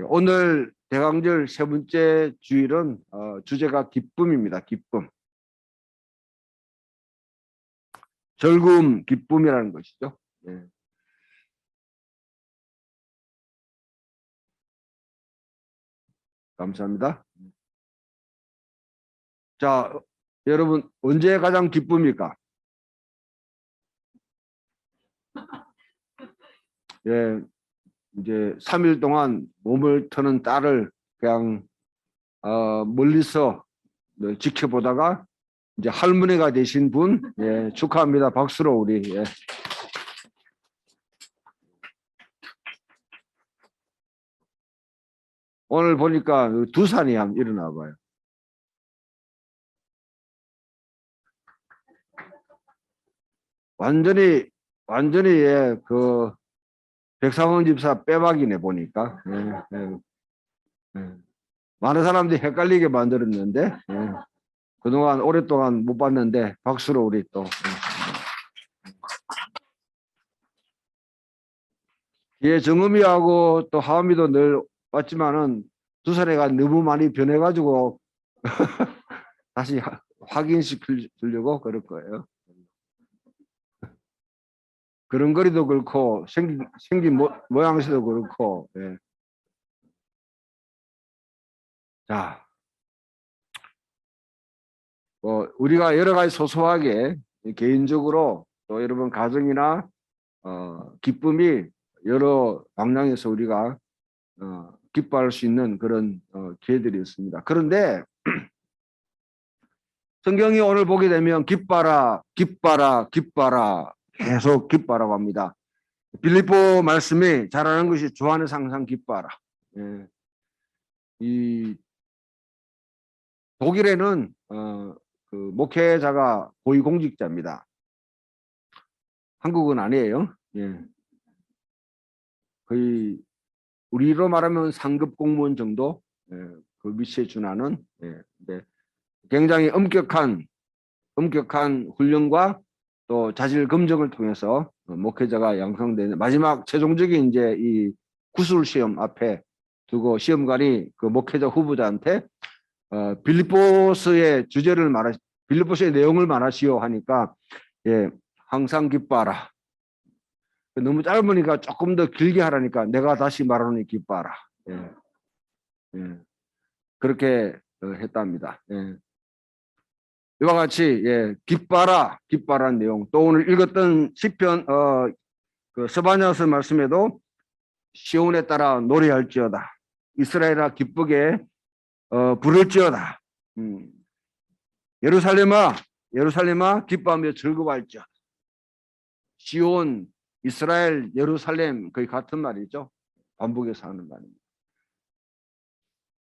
오늘 대강절 세 번째 주일은 주제가 기쁨입니다. 기쁨. 즐거움, 기쁨이라는 것이죠. 예. 감사합니다. 자, 여러분 언제 가장 기쁩니까? 예, 이제 3일 동안 몸을 터는 딸을 그냥 멀리서 지켜보다가 이제 할머니가 되신 분, 예, 축하합니다. 박수로 우리. 예. 오늘 보니까 두 산이 한번 일어나 봐요. 완전히 예, 그 백상원 집사 빼박이네 보니까. 예, 예, 예. 많은 사람들이 헷갈리게 만들었는데 예. 그동안 오랫동안 못 봤는데 박수로 우리 또. 예, 정음이하고 또 하음이도 늘 왔지만은 두 사례가 너무 많이 변해가지고 다시 확인시키려고 그럴 거예요. 그런 거리도 그렇고 생긴 모양새도 그렇고. 예. 자, 우리가 여러 가지 소소하게 개인적으로 또 여러분 가정이나 기쁨이 여러 방향에서 우리가 기뻐할 수 있는 그런 기회들이 있습니다. 그런데 성경이 오늘 보게 되면 기뻐라, 기뻐라, 기뻐라 계속 기뻐라고 합니다. 빌립보 말씀이 잘하는 것이 좋아하는 항상 기뻐라. 예. 이 독일에는 그 목회자가 고위공직자입니다. 한국은 아니에요. 예. 거의 우리로 말하면 상급 공무원 정도 예, 그 위치에 준하는 예, 네. 굉장히 엄격한 훈련과 또 자질 검증을 통해서 목회자가 양성되는 마지막 최종적인 이제 이 구술 시험 앞에 두고 시험관이 그 목회자 후보자한테 빌립보서의 빌립보서의 내용을 말하시오 하니까 예, 항상 기뻐하라. 너무 짧으니까 조금 더 길게 하라니까 내가 다시 말하니 기뻐하라. 예, 예. 그렇게 했답니다. 예. 이와 같이 예, 기뻐라는 내용. 또 오늘 읽었던 시편 그 스바냐서 말씀에도 시온에 따라 노래할지어다. 이스라엘아 기쁘게 부를지어다. 예루살렘아 기뻐하며 즐거워할지어다. 시온, 이스라엘, 예루살렘 거의 같은 말이죠. 반복해서 하는 말입니다.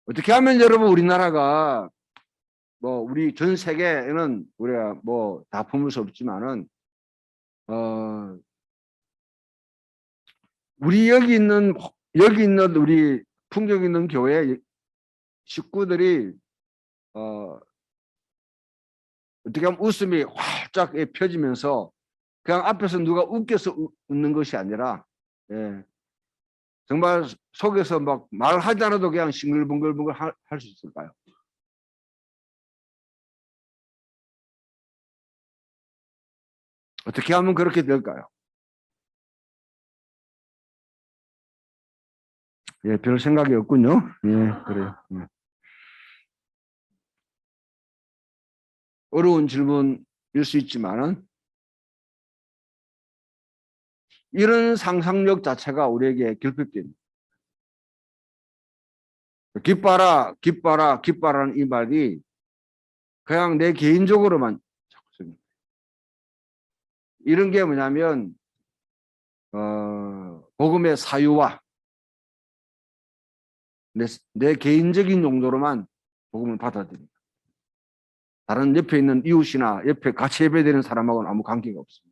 어떻게 하면 여러분 우리나라가 우리 전 세계에는 우리가 다 품을 수 없지만은 우리 여기 있는 우리 풍경 있는 교회 식구들이 어떻게 하면 웃음이 활짝 펴지면서 그냥 앞에서 누가 웃겨서 웃는 것이 아니라 예, 정말 속에서 막 말하지 않아도 그냥 싱글벙글벙글 할 수 있을까요? 어떻게 하면 그렇게 될까요? 예, 별 생각이 없군요. 예, 그래요. 예. 어려운 질문일 수 있지만은 이런 상상력 자체가 우리에게 결핍됩니다. 기뻐라, 기뻐라, 기뻐라는 이 말이 그냥 내 개인적으로만 이런 게 뭐냐면 복음의 사유와 내 개인적인 용도로만 복음을 받아들입니다. 다른 옆에 있는 이웃이나 옆에 같이 예배드리는 사람하고는 아무 관계가 없습니다.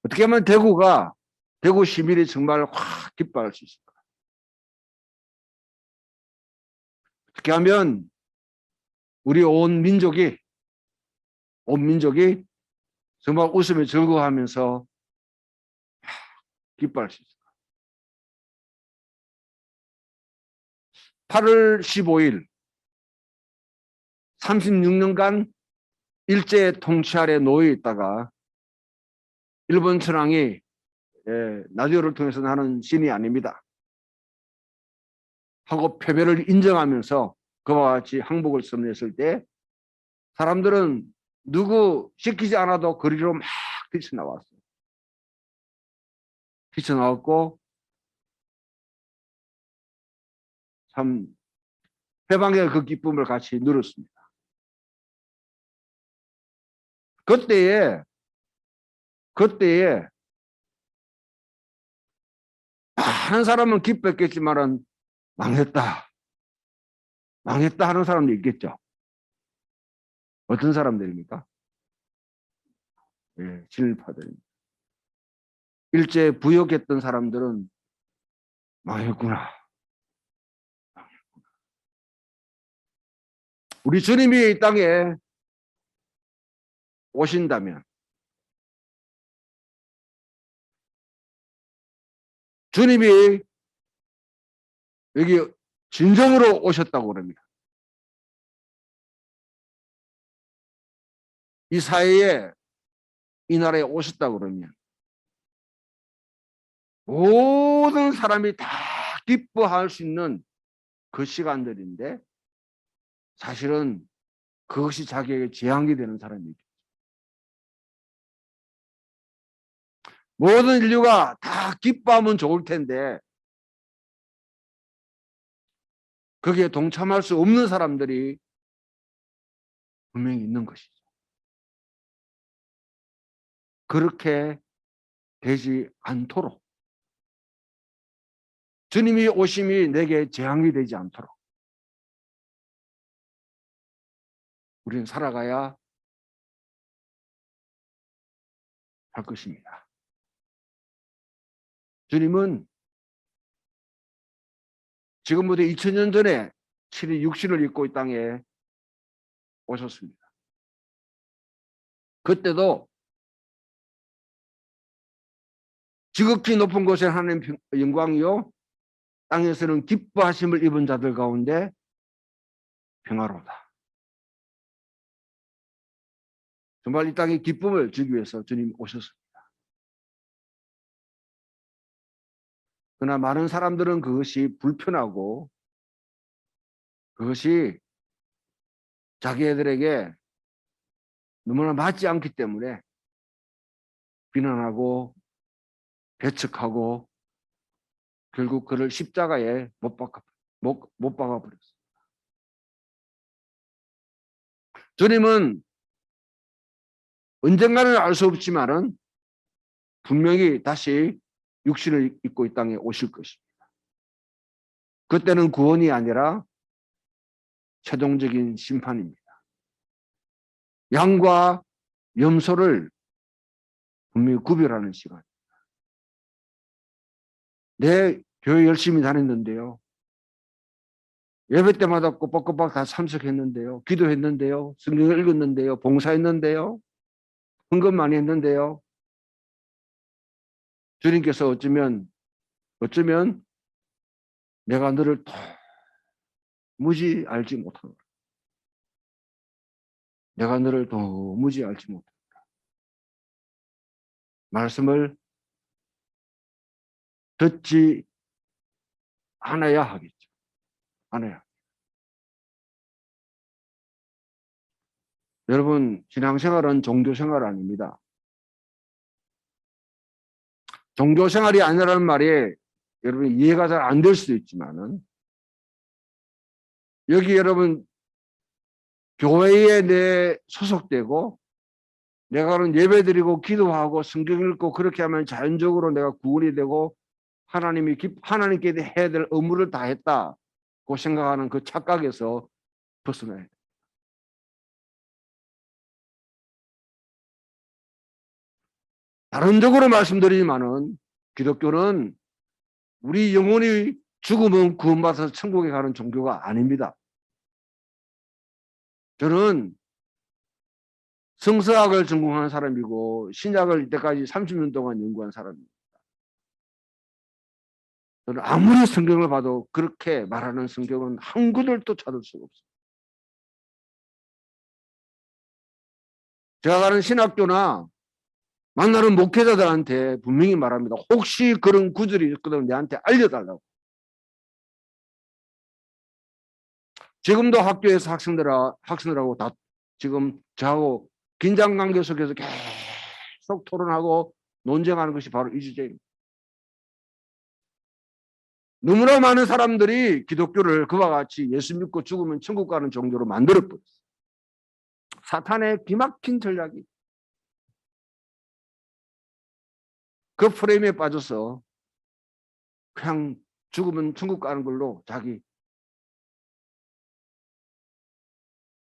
어떻게 하면 대구 시민이 정말 확 기뻐할 수 있을까? 어떻게 하면 우리 온 민족이 정말 웃으며 즐거워하면서 기뻐할 수 있을까? 8월 15일 36년간 일제 통치 아래 놓여 있다가 일본 천황이 라디오를 통해서 나는 신이 아닙니다 하고 패배를 인정하면서 그와 같이 항복을 선언했을 때 사람들은 누구 시키지 않아도 거리로 막 뛰쳐나왔어요. 뛰쳐나왔고 참 해방의 그 기쁨을 같이 누렸습니다. 그때에 한 사람은 기뻤겠지만은 망했다 하는 사람도 있겠죠. 어떤 사람들입니까? 친일파들입니다. 일제 부역했던 사람들은 망했구나. 우리 주님이 이 땅에 오신다면 주님이 여기 진정으로 오셨다고 그럽니다. 이 사회에 이 나라에 오셨다고 그러면 모든 사람이 다 기뻐할 수 있는 그 시간들인데 사실은 그것이 자기에게 재앙이 되는 사람이 있죠. 모든 인류가 다 기뻐하면 좋을 텐데 거기에 동참할 수 없는 사람들이 분명히 있는 것이죠. 그렇게 되지 않도록 주님이 오심이 내게 재앙이 되지 않도록 우리는 살아가야 할 것입니다. 주님은 지금부터 2000년 전에 친히 육신을 입고 이 땅에 오셨습니다. 그때도 지극히 높은 곳에 하나님 영광이요 땅에서는 기뻐하심을 입은 자들 가운데 평화로다. 정말 이 땅에 기쁨을 주기 위해서 주님이 오셨습니다. 그러나 많은 사람들은 그것이 불편하고 그것이 자기들에게 너무나 맞지 않기 때문에 비난하고 배척하고 결국 그를 십자가에 못 박아버렸어요. 주님은 언젠가는 알 수 없지만은 분명히 다시 육신을 입고 이 땅에 오실 것입니다. 그때는 구원이 아니라 최종적인 심판입니다. 양과 염소를 분명히 구별하는 시간. 내 교회 열심히 다녔는데요. 예배 때마다 꼬박꼬박 다 참석했는데요. 기도했는데요. 성경을 읽었는데요. 봉사했는데요. 헌금 많이 했는데요. 주님께서 어쩌면 내가 너를 도무지 알지 못하노라. 내가 너를 도무지 알지 못하노라. 말씀을 듣지 않아야 하겠죠. 않아야. 여러분, 신앙생활은 종교생활 아닙니다. 종교생활이 아니라는 말이 여러분 이해가 잘 안 될 수도 있지만은 여기 여러분 교회에 내 소속되고 내가 그런 예배드리고 기도하고 성경 읽고 그렇게 하면 자연적으로 내가 구원이 되고 하나님께 해야 될 의무를 다했다고 생각하는 그 착각에서 벗어나야 돼요. 다른적으로 말씀드리지만은 기독교는 우리 영혼이 죽으면 구원받아서 천국에 가는 종교가 아닙니다. 저는 성서학을 전공한 사람이고 신약을 이때까지 30년 동안 연구한 사람입니다. 저는 아무리 성경을 봐도 그렇게 말하는 성경은 한 구절도 찾을 수가 없어요. 제가 가는 신학교나 만나는 목회자들한테 분명히 말합니다. 혹시 그런 구절이 있거든 내한테 알려달라고. 지금도 학교에서 학생들하고 다 지금 저하고 긴장 관계 속에서 계속 토론하고 논쟁하는 것이 바로 이 주제입니다. 너무나 많은 사람들이 기독교를 그와 같이 예수 믿고 죽으면 천국 가는 종교로 만들어버렸어요. 사탄의 기막힌 전략이 그 프레임에 빠져서 그냥 죽으면 천국 가는 걸로 자기.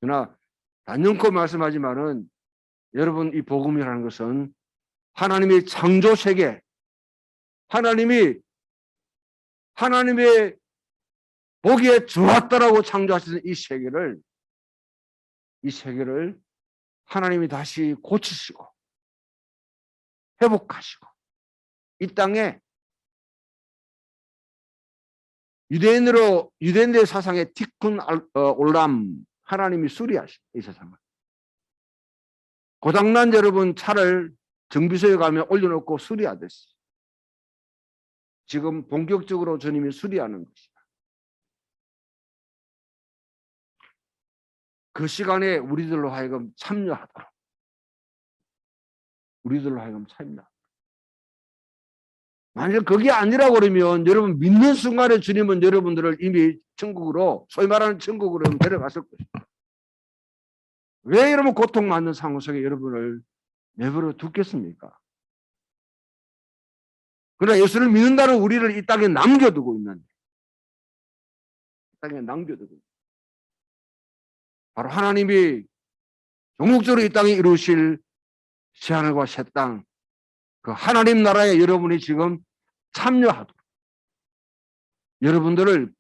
그러나 단연코 말씀하지만은 여러분 이 복음이라는 것은 하나님의 창조 세계, 하나님의 보기에 좋았다라고 창조하신 이 세계를 하나님이 다시 고치시고 회복하시고 이 땅에 유대인들의 사상의 티쿤 올람 하나님이 수리하시고 이 세상을. 고장난 여러분 차를 정비소에 가면 올려놓고 수리하듯이 지금 본격적으로 주님이 수리하는 것이다. 그 시간에 우리들로 하여금 참여하도록. 만약 그게 아니라 그러면 여러분 믿는 순간에 주님은 여러분들을 이미 천국으로 소위 말하는 천국으로 데려갔을 것입니다. 왜 여러분 고통받는 상황 속에 여러분을 내버려 두겠습니까? 그러나 예수를 믿는다는 우리를 이 땅에 남겨두고 있는데 바로 하나님이 종국적으로 이 땅에 이루실 새하늘과 새 땅, 그 하나님 나라에 여러분이 지금 참여하도록 여러분들을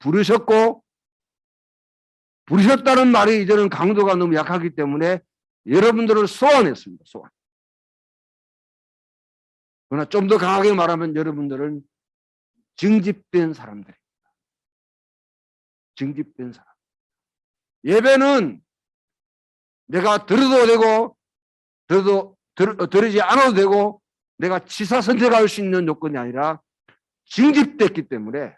부르셨다는 말이 이제는 강도가 너무 약하기 때문에 여러분들을 소환했습니다. 소환. 그러나 좀 더 강하게 말하면 여러분들은 증집된 사람들입니다. 증집된 사람. 예배는 내가 들어도 되고 들으지 않아도 되고 내가 지사 선택할 수 있는 요건이 아니라 징집됐기 때문에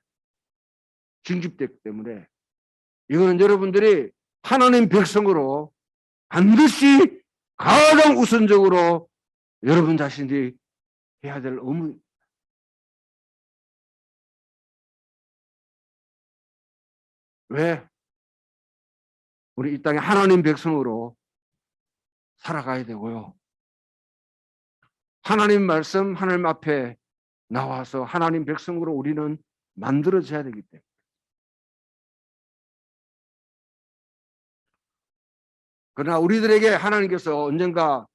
이거는 여러분들이 하나님 백성으로 반드시 가장 우선적으로 여러분 자신이 해야 될 의무입니다. 왜? 우리 이 땅에 하나님 백성으로 살아가야 되고요. 하나님 말씀, 하나님 앞에 나와서 하나님 백성으로 우리는 만들어져야 되기 때문에. 그러나 우리들에게 하나님께서 언젠가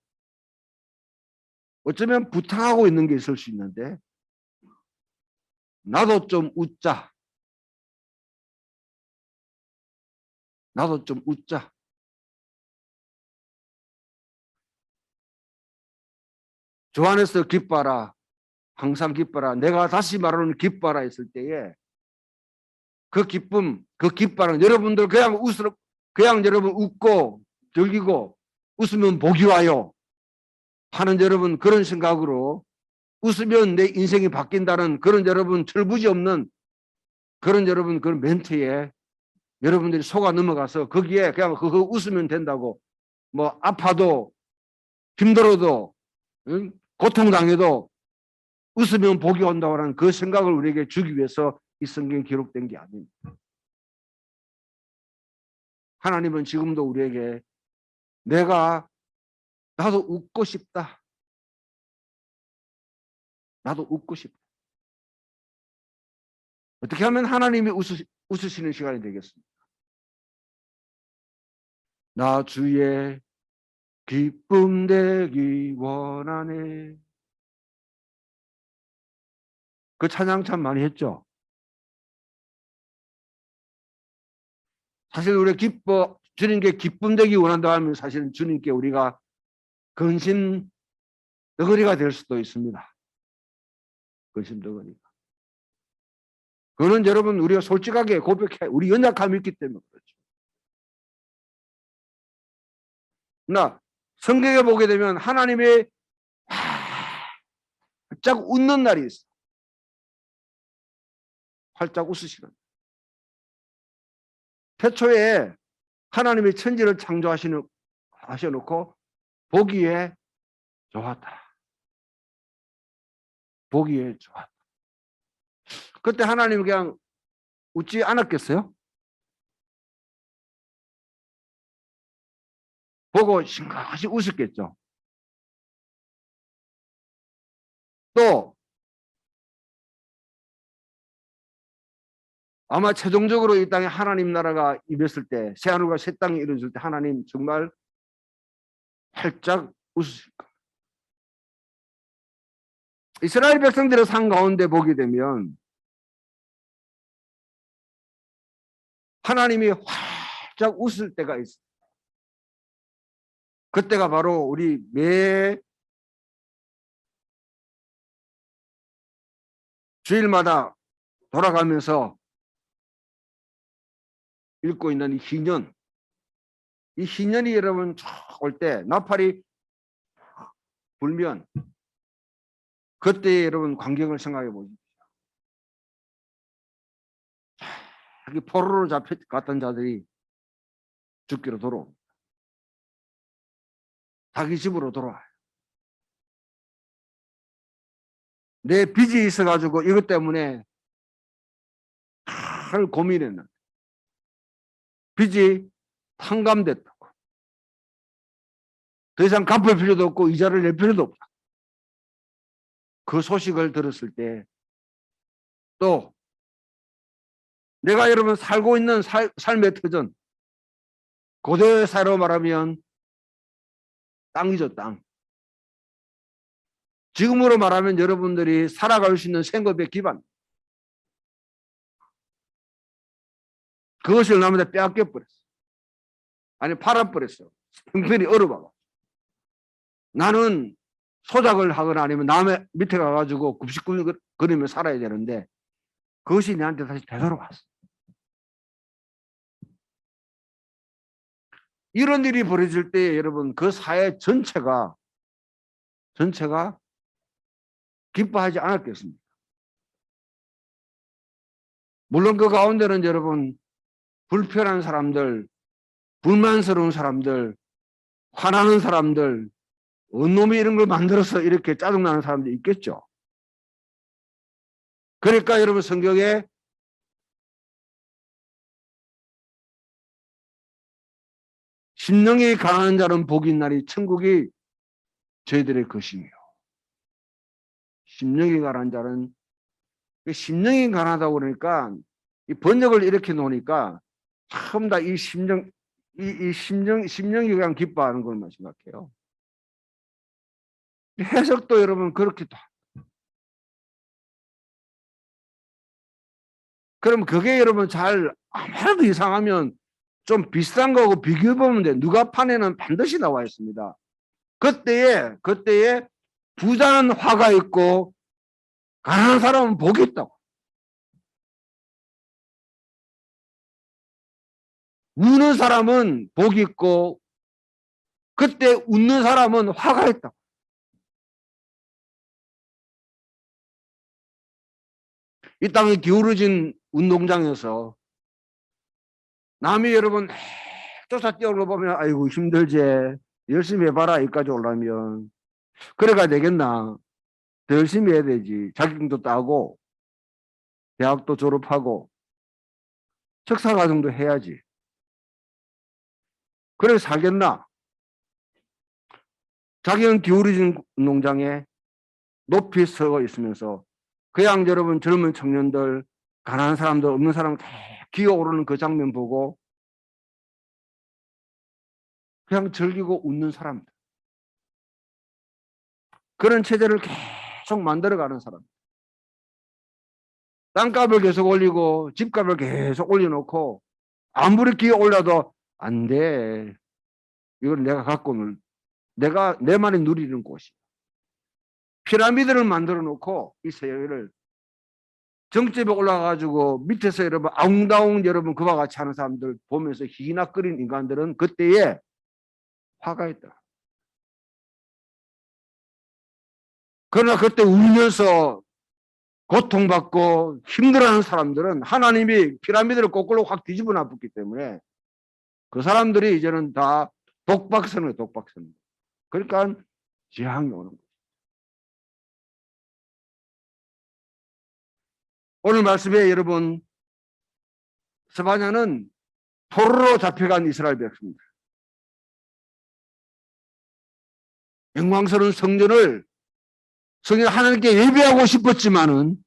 어쩌면 부탁하고 있는 게 있을 수 있는데 나도 좀 웃자. 주 안에서 기뻐라. 항상 기뻐라. 내가 다시 말하는 기뻐라 했을 때에 그 기쁨, 그 기뻐라는 여러분들 그냥 여러분 웃고 즐기고 웃으면 복이 와요 하는 여러분 그런 생각으로 웃으면 내 인생이 바뀐다는 그런 여러분 철부지 없는 그런 여러분 그런 멘트에 여러분들이 속아 넘어가서 거기에 그냥 그거 웃으면 된다고 뭐 아파도 힘들어도 고통당해도 웃으면 복이 온다고 하는 그 생각을 우리에게 주기 위해서 이 성경에 기록된 게 아닙니다. 하나님은 지금도 우리에게 나도 웃고 싶다. 어떻게 하면 하나님이 웃으시는 시간이 되겠습니까? 나 주의 기쁨 되기 원하네. 그 찬양 참 많이 했죠. 사실 우리 주님께 기쁨 되기 원한다 하면 사실은 주님께 우리가 근심 덩어리가 될 수도 있습니다. 근심 덩어리가. 그거는 여러분 우리가 솔직하게 고백해 우리 연약함이 있기 때문에 그렇죠. 나 성경에 보게 되면 하나님의 활짝 웃는 날이 있어. 활짝 웃으시는. 태초에 하나님이 천지를 하셔놓고 보기에 좋았다. 보기에 좋았다. 그때 하나님이 그냥 웃지 않았겠어요? 보고 싱긋이 웃었겠죠. 또 아마 최종적으로 이 땅에 하나님 나라가 임했을 때, 새하늘과 새 땅이 이루어질 때 하나님 정말 활짝 웃으실 겁니다. 이스라엘 백성들의 상 가운데 보게 되면 하나님이 활짝 웃을 때가 있어요. 그때가 바로 우리 매 주일마다 돌아가면서 읽고 있는 이 희년. 이 희년이 여러분 쭉 올 때 나팔이 불면 그때 여러분 광경을 생각해 보십시오. 자기 포로로 잡혀갔던 자들이 죽기로 돌아옵니다. 자기 집으로 돌아와요. 내 빚이 있어가지고 이것 때문에 잘 고민했는데 빚이 탕감됐다고. 더 이상 갚을 필요도 없고 이자를 낼 필요도 없다. 그 소식을 들었을 때 또 내가 여러분 살고 있는 삶의 터전, 고대 사회로 말하면 땅이죠, 땅. 지금으로 말하면 여러분들이 살아갈 수 있는 생업의 기반. 그것을 남한테 빼앗겨 버렸어. 아니 팔아버렸어. 형편이 어려워. 나는 소작을 하거나 아니면 남의 밑에 가가지고 굽식거리며 살아야 되는데 그것이 내한테 다시 되돌아왔어. 이런 일이 벌어질 때 여러분 그 사회 전체가 기뻐하지 않았겠습니까? 물론 그 가운데는 여러분 불편한 사람들, 불만스러운 사람들, 화나는 사람들, 언놈이 이런 걸 만들어서 이렇게 짜증나는 사람도 있겠죠. 그러니까 여러분 성경에 심령이 강한 자는 복이 있나니 천국이 저희들의 것이며 심령이 강한 자는 심령이 강하다고 그러니까 이 번역을 이렇게 놓으니까 전부 다 이 심령이 그냥 기뻐하는 것만 생각해요. 해석도 여러분 그렇게도. 그럼 그게 여러분 잘 아무래도 이상하면 좀 비슷한 거하고 비교해 보면 돼. 누가 판에는 반드시 나와 있습니다. 그때에 부자는 화가 있고 가난한 사람은 복이 있다고. 우는 사람은 복이 있고 그때 웃는 사람은 화가 있다고. 이 땅에 기울어진 운동장에서 남이 여러분 쫓아 뛰어올라 보면 아이고 힘들지 열심히 해봐라 여기까지 오려면 그래가 되겠나. 더 열심히 해야 되지. 자격증도 따고 대학도 졸업하고 석사과정도 해야지. 그래 살겠나. 자기는 기울어진 운동장에 높이 서 있으면서 그냥 여러분 젊은 청년들 가난한 사람들 없는 사람 다 기어오르는 그 장면 보고 그냥 즐기고 웃는 사람들. 그런 체제를 계속 만들어가는 사람. 땅값을 계속 올리고 집값을 계속 올려놓고 아무리 기어 올려도 안 돼. 이건 내가 갖고는 내가 내만이 누리는 곳이야. 피라미드를 만들어 놓고 이 세계를 정점에 올라가가지고 밑에서 여러분 아웅다웅 여러분 그와 같이 하는 사람들 보면서 희낙거린 인간들은 그때에 화가 있다. 그러나 그때 울면서 고통받고 힘들어하는 사람들은 하나님이 피라미드를 거꾸로 확 뒤집어 놨기 때문에 그 사람들이 이제는 다 독박선을 독박선. 그러니까 재앙이 오는 거예요. 오늘 말씀에 여러분 스바냐는 포로로 잡혀간 이스라엘 백성들. 영광스러운 성전 하나님께 예배하고 싶었지만은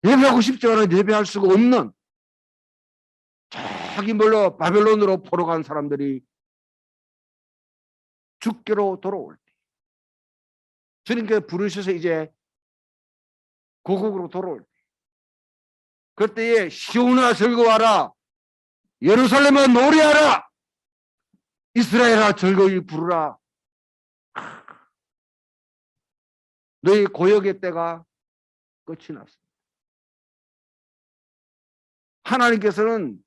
예배할 수가 없는 자기 몰로 바벨론으로 포로 간 사람들이 죽게로 돌아올 때 주님께 부르셔서 이제 고국으로 돌아올 때 그때에 시온아 즐거워하라 예루살렘아 노래하라 이스라엘아 즐거이 부르라 너희 고역의 때가 끝이 났습니다. 하나님께서는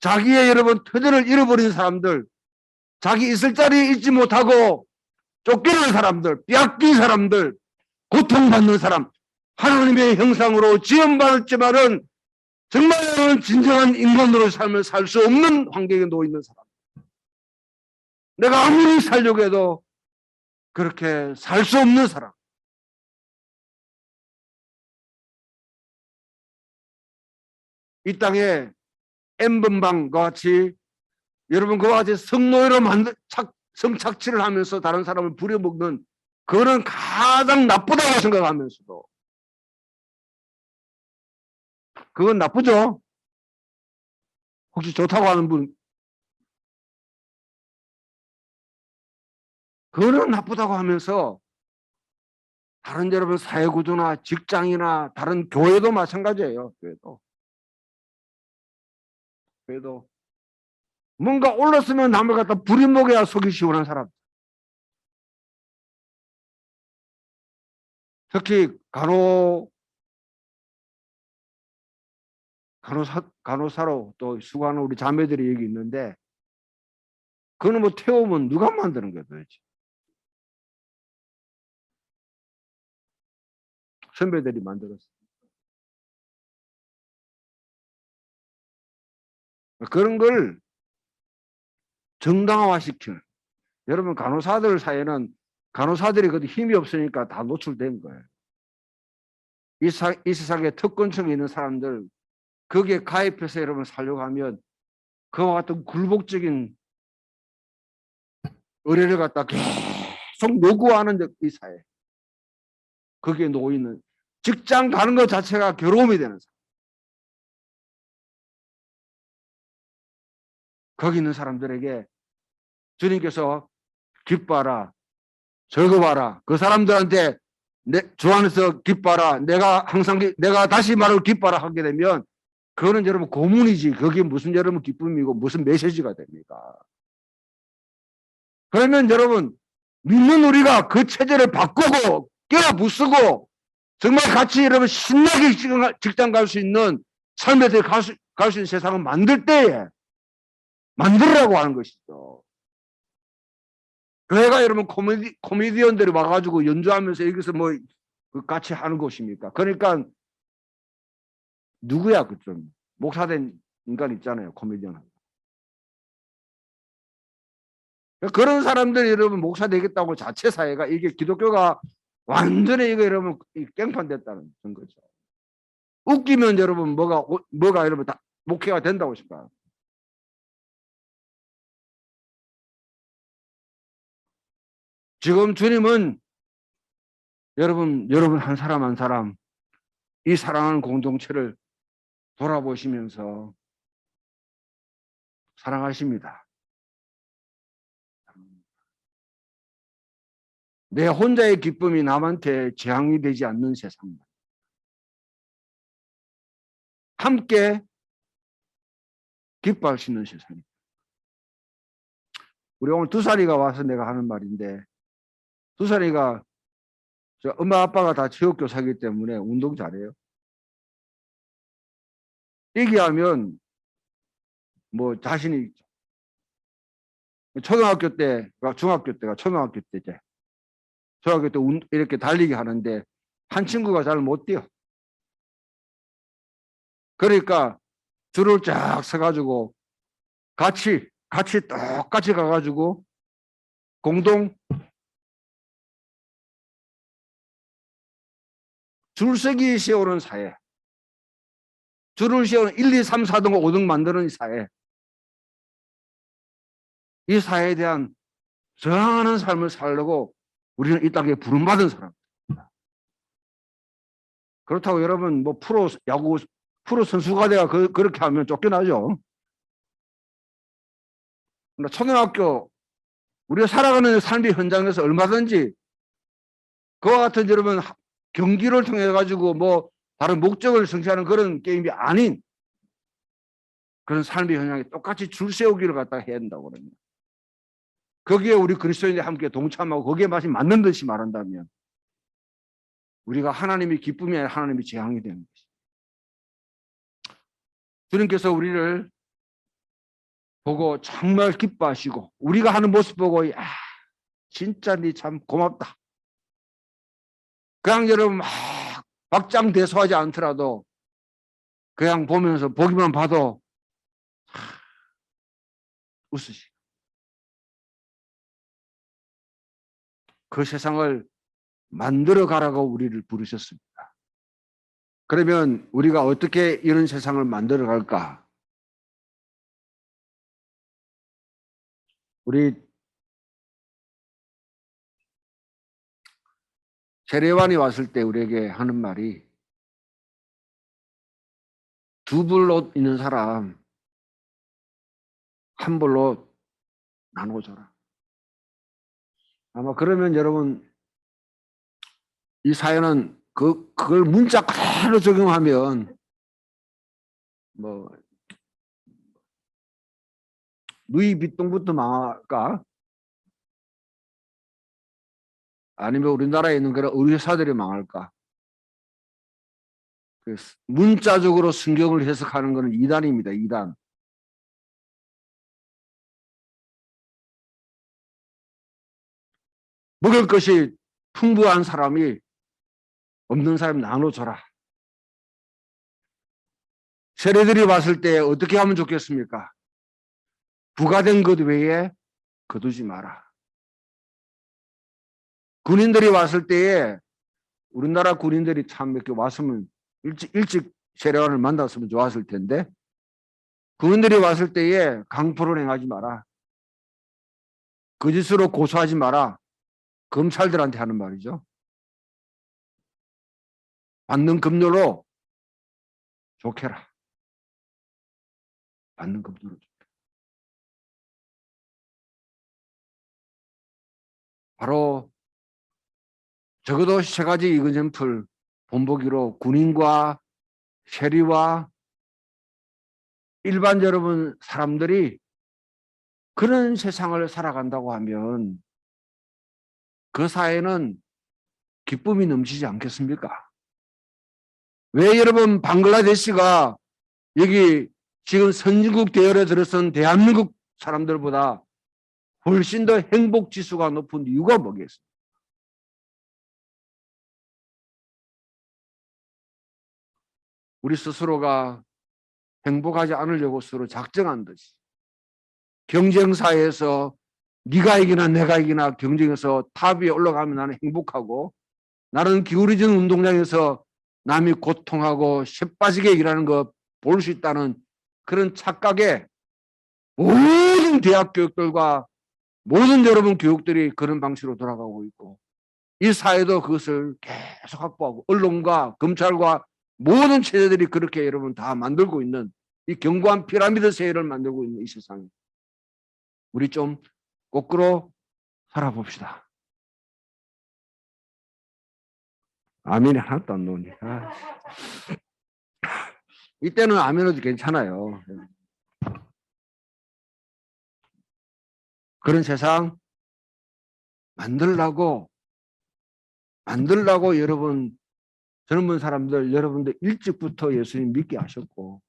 자기의 여러분 터전을 잃어버린 사람들 자기 있을 자리에 있지 못하고 쫓기는 사람들 빼앗긴 사람들 고통받는 사람 하나님의 형상으로 지음받았지만은 정말 진정한 인간으로 삶을 살 수 없는 환경에 놓여 있는 사람 내가 아무리 살려고 해도 그렇게 살 수 없는 사람 이 땅에 N번방과 같이 여러분 그와 같이 성노예로 성착취를 하면서 다른 사람을 부려먹는 그거는 가장 나쁘다고 생각하면서도 그건 나쁘죠? 혹시 좋다고 하는 분 그거는 나쁘다고 하면서 다른 여러분 사회구조나 직장이나 다른 교회도 마찬가지예요. 교회도 뭔가 올랐으면 남을 갖다 부려먹여야 속이 시원한 사람 특히 간호사로 또 수고하는 우리 자매들이 여기 있는데 그거는 뭐 태우면 누가 만드는 거야 도대체 선배들이 만들었어 그런 걸 정당화시키는 여러분 간호사들 사이에는 간호사들이 그래도 힘이 없으니까 다 노출된 거예요 이 세상에 특권층에 있는 사람들 거기에 가입해서 여러분 살려고 하면 그와 같은 굴복적인 의뢰를 갖다 계속 요구하는 이 사회 거기에 놓이는 직장 가는 것 자체가 괴로움이 되는 사람 거기 있는 사람들에게 주님께서 기뻐하라 즐거워하라 그 사람들한테 주 안에서 기뻐하라 내가 다시 말을 기뻐하라 하게 되면 그거는 여러분 고문이지 그게 무슨 여러분 기쁨이고 무슨 메시지가 됩니까 그러면 여러분 믿는 우리가 그 체제를 바꾸고 깨어부수고 정말 같이 여러분 신나게 직장 갈 수 있는 삶에 대해 갈 수 있는 세상을 만들 때에 만들라고 하는 것이죠. 교회가 여러분 코미디언들이 와가지고 연주하면서 여기서 뭐 같이 하는 것입니까? 그러니까 누구야 그 좀 목사된 인간 있잖아요 코미디언. 그런 사람들이 여러분 목사 되겠다고 자체 사회가 이게 기독교가 완전히 이거 여러분 깽판 됐다는 거죠. 웃기면 여러분 뭐가 여러분 다 목회가 된다고 싶어요. 지금 주님은 여러분 한 사람 한 사람 이 사랑하는 공동체를 돌아보시면서 사랑하십니다. 내 혼자의 기쁨이 남한테 재앙이 되지 않는 세상. 함께 기뻐할 수 있는 세상입니다. 우리 오늘 두살이가 와서 내가 하는 말인데 두살이가 엄마 아빠가 다 체육교사이기 때문에 운동 잘해요. 얘기하면 뭐 자신이 있죠. 초등학교 때가 중학교 때가 초등학교 때제. 초등학교 때 이렇게 달리기 하는데 한 친구가 잘 못 뛰어. 그러니까 줄을 쫙 서가지고 같이 똑같이 가가지고 공동 줄서기 세우는 사회. 줄을 세우는 1, 2, 3, 4등, 5등 만드는 사회. 이 사회에 대한 저항하는 삶을 살려고 우리는 이 땅에 부름받은 사람. 그렇다고 여러분 뭐 프로 야구 프로 선수가 돼가 그렇게 하면 쫓겨나죠. 초등학교 우리가 살아가는 삶의 현장에서 얼마든지 그와 같은 여러분 경기를 통해 가지고 뭐 다른 목적을 성취하는 그런 게임이 아닌 그런 삶의 현장에 똑같이 줄 세우기를 갖다 해야 된다고 그럽니다. 거기에 우리 그리스도인이 함께 동참하고 거기에 맛이 맞는 듯이 말한다면 우리가 하나님이 기쁨이 아니라 하나님이 재앙이 되는 것입니다. 주님께서 우리를 보고 정말 기뻐하시고 우리가 하는 모습 보고 야 진짜 니 참 고맙다. 그냥 여러분 막 박장대소하지 않더라도 그냥 보면서 보기만 봐도 웃으시. 그 세상을 만들어 가라고 우리를 부르셨습니다. 그러면 우리가 어떻게 이런 세상을 만들어 갈까? 우리 세례관이 왔을 때 우리에게 하는 말이 두 벌 옷 있는 사람 한 벌로 나눠줘라. 아마 그러면 여러분 이 사연은 그걸 문자 그대로 적용하면 뭐 루이비통부터 망할까? 아니면 우리나라에 있는 그런 의료사들이 망할까? 문자적으로 성경을 해석하는 것은 이단입니다. 이단. 먹을 것이 풍부한 사람이 없는 사람 나눠줘라. 세례들이 왔을 때 어떻게 하면 좋겠습니까? 부가된 것 외에 거두지 마라. 군인들이 왔을 때에 우리나라 군인들이 참 이렇게 왔으면 일찍 세례관을 만났으면 좋았을 텐데 군인들이 왔을 때에 강포를 행하지 마라. 거짓으로 고소하지 마라. 검찰들한테 하는 말이죠. 받는 급료로 좋게라. 받는 급료로 좋게라. 바로 적어도 세 가지 이그젠플 본보기로 군인과 세리와 일반 여러분 사람들이 그런 세상을 살아간다고 하면 그 사회는 기쁨이 넘치지 않겠습니까? 왜 여러분 방글라데시가 여기 지금 선진국 대열에 들어선 대한민국 사람들보다 훨씬 더 행복 지수가 높은 이유가 뭐겠습니까? 우리 스스로가 행복하지 않으려고 서로 작정한 듯이 경쟁사에서 네가 이기나 내가 이기나 경쟁에서 탑 위에 올라가면 나는 행복하고 나는 기울어진 운동장에서 남이 고통하고 쇠빠지게 일하는 거 볼 수 있다는 그런 착각에 모든 대학 교육들과 모든 여러분 교육들이 그런 방식으로 돌아가고 있고 이 사회도 그것을 계속 확보하고 언론과 검찰과 모든 체제들이 그렇게 여러분 다 만들고 있는 이 견고한 피라미드 세계를 만들고 있는 이 세상에 우리 좀 거꾸로 살아봅시다. 아멘이 하나도 안 나오니. 이때는 아멘어도 괜찮아요. 그런 세상 만들라고 여러분 젊은 사람들 여러분들 일찍부터 예수님 믿게 하셨고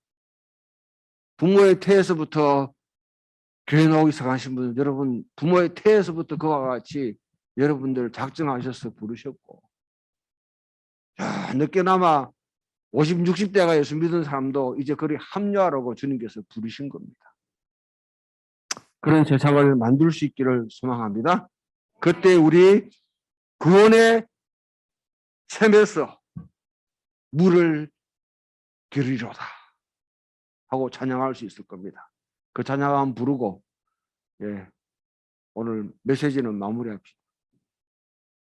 부모의 태에서부터 교회 나오기 시작하신 분들, 여러분 부모의 태에서부터 그와 같이 여러분들 작정하셔서 부르셨고, 야, 늦게나마 50, 60대가 예수 믿은 사람도 이제 그리 합류하라고 주님께서 부르신 겁니다. 그런 세상을 만들 수 있기를 소망합니다. 그때 우리 구원의 샘에서 물을 기르리로다 하고 찬양할 수 있을 겁니다. 그 찬양 한번 부르고, 예, 오늘 메시지는 마무리합시다.